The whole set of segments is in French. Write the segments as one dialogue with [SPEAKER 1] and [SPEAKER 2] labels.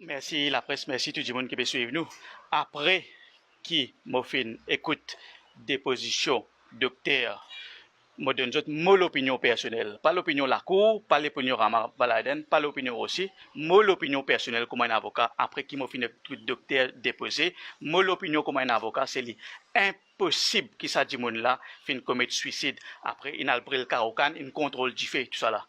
[SPEAKER 1] Merci la presse, merci tout le monde qui peut suivre nous. Après qui m'a fait écoute déposition docteur, moi donne mon opinion personnelle, pas l'opinion de la cour, pas l'opinion Rama Baladen, pas l'opinion aussi, mon opinion personnelle comme un avocat, après qui m'a fait écoute docteur déposé, mon opinion comme un avocat, c'est impossible que ça dit monde là fin commettre suicide après il a pris le carocan, il contrôle du fait tout ça là.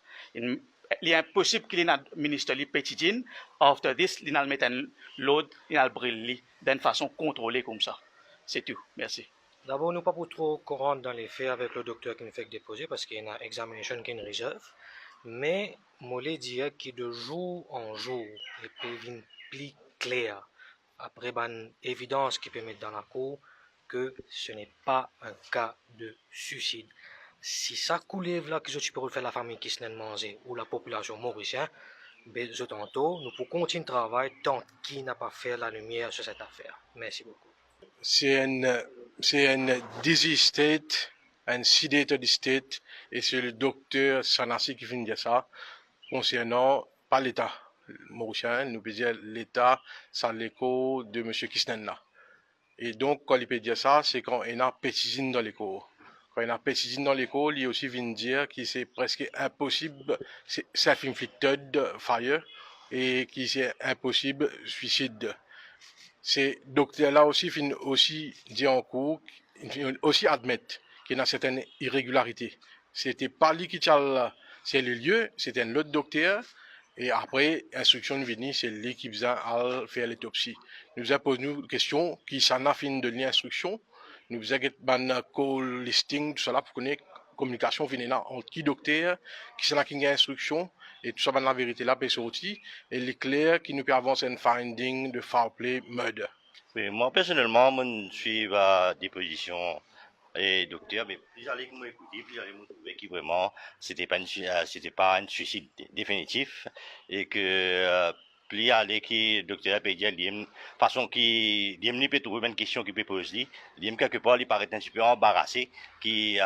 [SPEAKER 1] Il est impossible qu'il ait un ministre petit after this, il a mettre un load, il a brûlé d'une façon contrôlée comme ça. C'est tout. Merci.
[SPEAKER 2] D'abord, nous pas pour trop courant dans les faits avec le docteur qui nous fait déposer parce qu'il y a une examination qui nous réserve. Mais, moi, je dirais que de jour en jour, il peut venir plus clair après une évidence qui peut mettre dans la cour que ce n'est pas un cas de suicide. Si ça coulève là que je peux faire la famille qui se mangé ou la population mauricienne, ben, je tantôt, nous pouvons continuer le travail tant qu'il n'a pas fait la lumière sur cette affaire. Merci beaucoup.
[SPEAKER 3] C'est un disease state, un sedated state, et c'est le docteur Sanassi qui vient dire ça, concernant, pas l'État mauricien, nous peut dire l'État, ça l'écho de M. Kisnen là. Et donc, quand il peut dire ça, c'est quand il y a péticine dans l'écho. Quand il y a péticine dans l'écho, il aussi vient dire que c'est presque impossible, c'est self-inflicted fire, et que c'est impossible suicide. Ces docteurs-là aussi finissent aussi dire en cours, aussi admettent qu'il y a certaines irrégularités. C'était pas lui qui c'est le lieu, c'était un autre docteur, et après, instruction de venir, c'est lui qui vient à faire l'autopsie. Nous avons posé une question qui s'en a fini de l'instruction. Nous avons un call listing, tout cela pour connaître communication venant entre qui docteur, qui s'en a qui a instruction, et tout ça, la vérité là, peut sortir, et l'éclair qui nous peut avancer un finding de foul play murder.
[SPEAKER 4] Oui, moi, personnellement, je suis à déposition et docteur, mais plus j'allais m'écouter, plus j'allais me trouver que vraiment, c'était pas un suicide définitif, et que, plus j'allais que docteur peut dire, façon qui, il peut trouver une question qu'il peut poser, quelque part, il paraît un petit peu embarrassé, qui,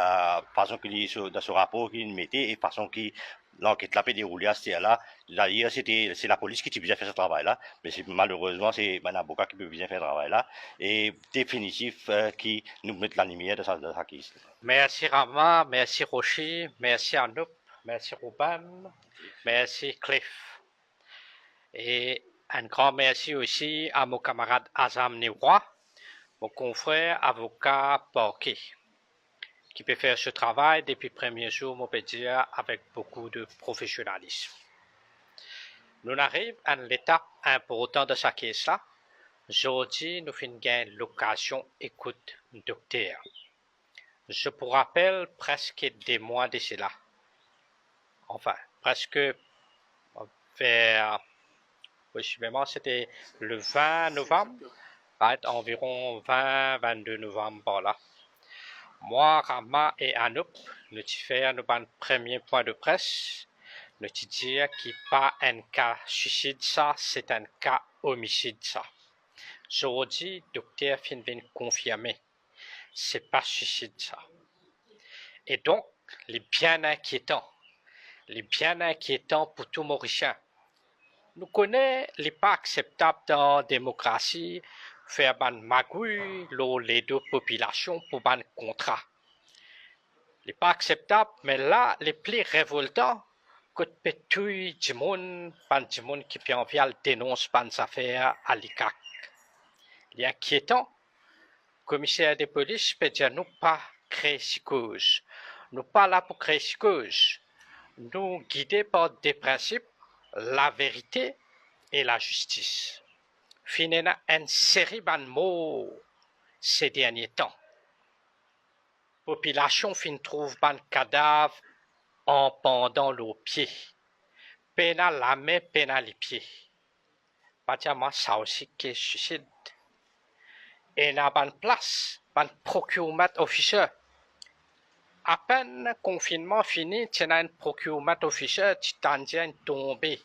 [SPEAKER 4] façon qu'il dans ce rapport qu'il mettait, et façon qui, l'enquête là peut dérouler à ce là. D'ailleurs, c'est la police qui bien fait ce travail-là, mais malheureusement, c'est un avocat qui peut bien faire ce travail-là, et définitif, qui nous met la lumière de sa case.
[SPEAKER 5] Merci Rama, merci Rocher, merci Anouk, merci Ruban, merci Cliff. Et un grand merci aussi à mon camarade Azam Newa, mon confrère avocat Porquet, qui peut faire ce travail depuis le premier jour, on peut dire, avec beaucoup de professionnalisme. Nous arrivons à l'étape importante de sa caisse-là. Aujourd'hui, nous finissons l'occasion écoute docteur. Je vous rappelle presque des mois de cela. Enfin, presque vers, possiblement, c'était le 20 novembre, environ 20-22 novembre, voilà. Moi, Rama et Anouk, nous faisons notre premier point de presse. Nous disons qu'il n'y a pas un cas suicide, ça, c'est un cas homicide, ça. Aujourd'hui, le docteur vient confirmer, c'est pas suicide, ça. Et donc, les bien inquiétants pour tout Mauricien. Nous connaissons les pas acceptables dans la démocratie, faire ban magouille, les deux populations pour ban contrat. Les pas acceptables, mais là, les plus révoltants, que tout le monde qui peut envie dénonce ban affaires à l'ICAC. Les inquiétants, commissaire de police peut dire nous pas créer cause. Nous pas là pour créer cause. Nous guidés par des principes, la vérité et la justice. Finalement, une série de mots ces derniers temps. Population fin trouve un cadavre en pendant leurs pieds. Pena la main, pena les pieds. Pas dire moi ça aussi qui est suicide. Et dans une place, un procurement officier. À peine confinement fini, tu as un procurement officier, tu t'en tombé.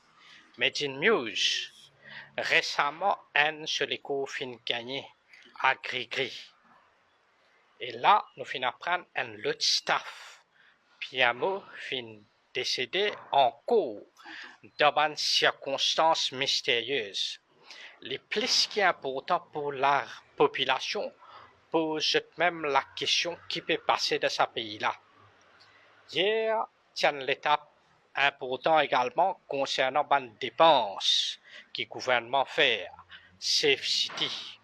[SPEAKER 5] Mais d'une news, récemment, un sur les cours fin gagné à Gris-Gris. Et là, nous fin apprendre un autre staff. Piamo fin décédé en cours dans une circonstance mystérieuse. les plus qui est important pour la population pose même la question qui peut passer de ce pays-là. Hier, tient l'étape importante également concernant les dépenses que le gouvernement fait. Safe City.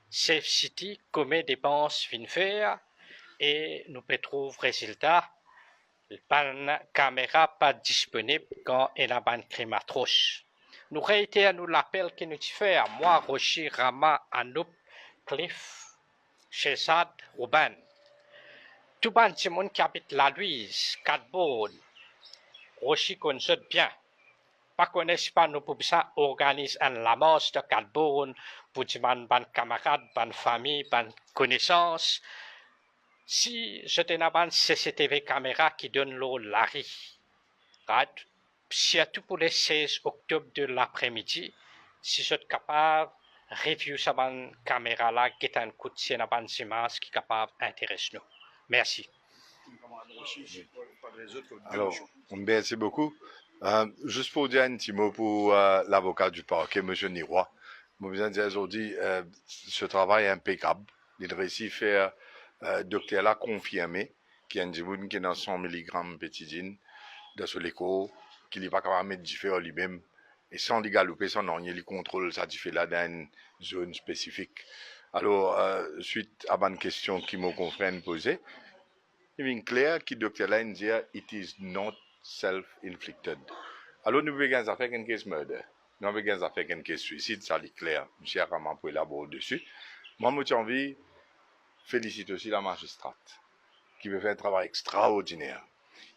[SPEAKER 5] Safe City, combien de dépenses vient faire et nous peut trouver résultat. La caméra pas disponible quand il y a un crime atroce. Nous réitérons l'appel que nous faisons, moi, Rocher, Rama, Anoup, Cliff, Chezad, Ruben. Tout le monde qui habite la Louise, Cadbourne, Rocher connaît bien. Pas connaissent pas nous pour ça organise un lamos de Cadbourne pour dire ban camarades, ban famille, ban connaissances. Si j'étais dans une CCTV caméra qui donne l'eau Larry, surtout pour le 16 octobre de l'après-midi, si je suis capable de review cette caméra-là, qui est un coup de ciel dans une image qui est capable d'intéresser nous. Merci.
[SPEAKER 6] Alors, merci beaucoup. Juste pour dire un petit mot pour l'avocat du parquet, M. Niroy. Je veux dire aujourd'hui, ce travail est impeccable. Il réussit à faire docteur là confirmé qu'il y a un djiboun qui est dans 100 mg pétidine dans ce léco, qu'il n'est pas capable de mettre différent lui-même et sans lui galoper son nom, il contrôle ça fait là dans une zone spécifique. Alors, suite à une question qui mon confrère posée, il est clair que le docteur là dit it is not self-inflicted. Alors, nous avons fait une case murder. Nous avons fait une case suicide, ça est clair. M. Araman pour élaborer dessus. Moi, j'ai envie félicite aussi la magistrate, qui veut faire un travail extraordinaire.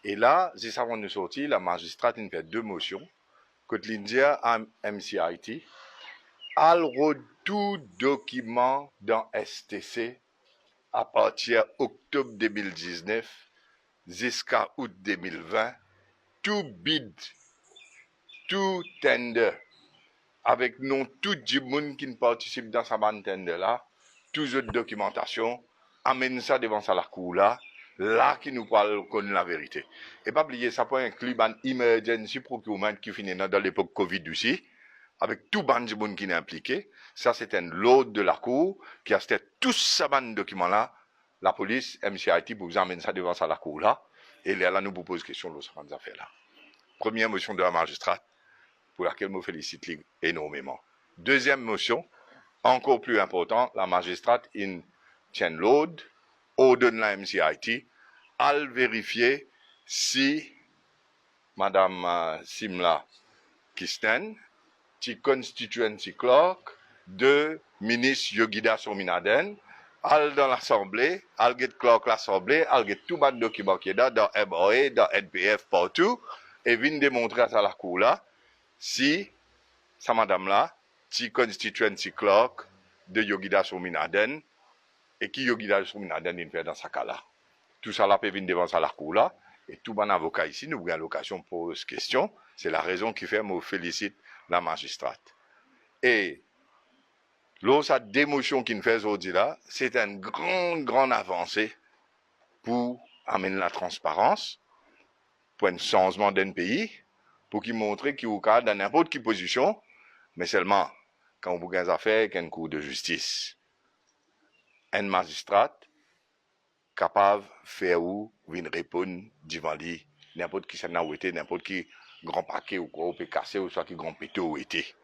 [SPEAKER 6] Et là, si ça va nous sortir, la magistrate il fait 2 motions, que l'India a MCIT, a tout document dans STC à partir d'octobre 2019 jusqu'à août 2020, tout bid, tout tender, avec non tout le monde qui participe dans sa bande tender là, toute autre documentation, amène ça devant ça la cour là qui nous parle connaît la vérité. Et pas oublier, ça peut inclure un emergency procurement qui finit dans l'époque Covid aussi, avec tout bande de monde qui est impliqué. Ça, c'est un lot de la cour qui a fait tout ça bande de documents là. La police, MCIT, vous amène ça devant ça la cour là. Et là, nous vous pose question de ces affaires là. Première motion de la magistrate, pour laquelle je me félicite énormément. Deuxième motion, encore plus important, la magistrate in tient l'ordre, ordonne la MCIT, à vérifier si Madame Simla Kisten, qui constituency clerk de ministre Yogida Sominaden, al dans l'Assemblée, al get clerk l'Assemblée, al get tout bas de documents qui est dans MOA, dans NPF, partout, et vient démontrer à la cour là, si sa madame là, qui constituency clerk de Yogida Sominaden, et qui Yogida Sominaden il fait dans sa cas là. Tout ça là peut venir devant ça la cour là, et tout bon avocat ici, nous avons l'occasion de poser question, c'est la raison qui fait que je félicite la magistrate. Et là, cette démotion qu'il fait aujourd'hui là, c'est une grande avancée pour amener la transparence, pour un changement d'un pays, pour qu'il montre qu'il est au cas dans n'importe quelle position, mais seulement quand vous avez affaire avec un cours de justice. Un magistrat capable de faire ou venir répondre devant lui, n'importe qui s'en a été, n'importe qui grand paquet ou quoi, ou peut casser, ou soit qui grand pété ou été.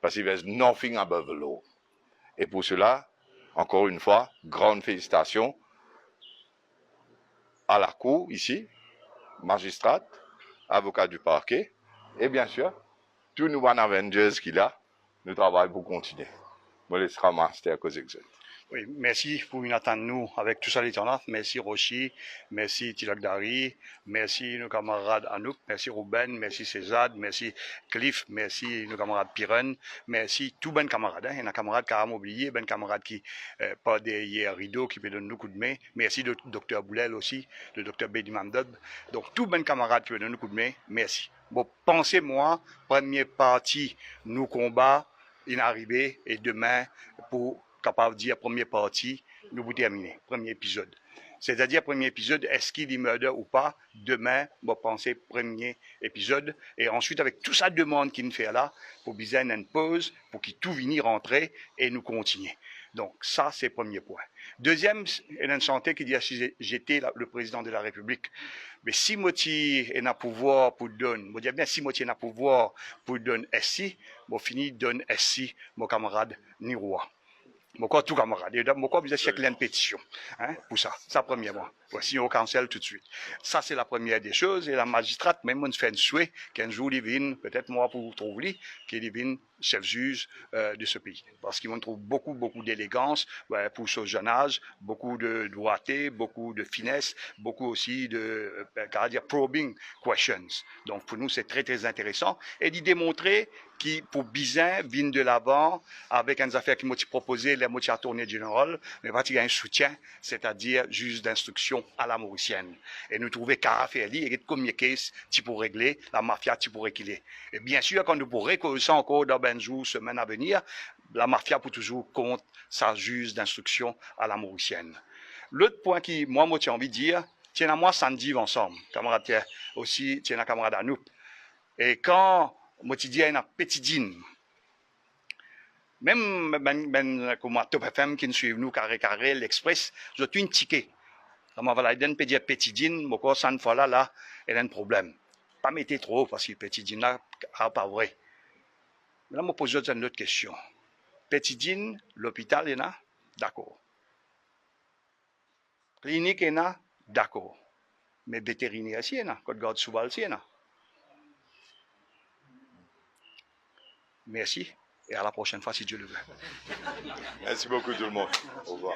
[SPEAKER 6] Parce qu'il y a nothing above the law. Et pour cela, encore une fois, grande félicitations à la cour ici, magistrate, avocat du parquet, et bien sûr, tous nous One Avengers qu'il a, nous travaillons pour continuer. Je laisserai master cause exacte.
[SPEAKER 1] Oui, merci pour nous attendre nous avec tout ça l'éternel. Merci Rochi, merci Tilakdari, merci nos camarades Anouk, merci Ruben, merci Cézad, merci Cliff, merci nos camarades Piren, merci tous ben camarades. Il y a un camarade qui a oublié, ben camarade qui pas derrière rideau qui peut donner nous coup de main. Merci le docteur Boulel aussi, le docteur Bedi Mamdob. Donc tous ben camarades qui peut donner nous coup de main, merci. Bon, pensez-moi, première partie, nous combat, inarrivé et demain pour capable de dire première partie, nous vous terminer, premier épisode. C'est-à-dire, premier épisode, est-ce qu'il y murder ou pas? Demain, je vais penser premier épisode. Et ensuite, avec toute sa demande qu'il nous fait là, pour bien une pause, pour qu'il tout vienne rentrer et nous continuer. Donc, ça, c'est le premier point. Deuxième, il y a une santé qui dit, si j'étais le président de la République, mais si Moti est un pouvoir pour donner, je dis bien, si Moti est un pouvoir pour donner SI, je finis donner SI, mon camarade Niroua. Mon tout camarade. Et mon corps, vous avez une pétition, hein, pour ça. Ça, premièrement. Voici au cancel tout de suite. Ça, c'est la première des choses. Et la magistrate, même, on fait un souhait qu'un jour, il vienne, peut-être moi pour vous trouver, qu'il vienne chef juge de ce pays. Parce qu'il trouve beaucoup d'élégance pour ce jeune âge, beaucoup de droité, beaucoup de finesse, beaucoup aussi de, probing questions. Donc, pour nous, c'est très intéressant. Et d'y démontrer qui, pour Bizin, viennent de l'avant avec une affaire qui m'a proposé, les mots à tourner général, mais il y a un soutien, c'est-à-dire juge d'instruction à la mauricienne. Et nous trouvons Carafeli, et combien de cases tu pour régler, la mafia tu pour régler. Et bien sûr, quand nous pourrons récolter ça encore dans un jour, semaine à venir, la mafia peut toujours compte sa juge d'instruction à la mauricienne. L'autre point qui, moi, j'ai envie de dire, tiens à moi, Sandy ensemble, camarade aussi, tiens à camarade Anoup. Et quand moi, je dis, il y a une petite dîne. Même, comme Top FM qui nous suit, nous, carré, l'Express, j'ai une ticket. Comme on va la donner, dire petit dîne, mais quand ça ne fois là, il y a un problème. Pas mettez trop, parce que petit dîne là, pas vrai. Mais là, je pose une autre question. Petit dîne, l'hôpital, il y en a? D'accord. Clinique, il y en a? D'accord. Mais vétérinaire, il y en a. Code garde souvent, il y en a. Merci et à la prochaine fois si Dieu le veut.
[SPEAKER 6] Merci beaucoup tout le monde. Au revoir.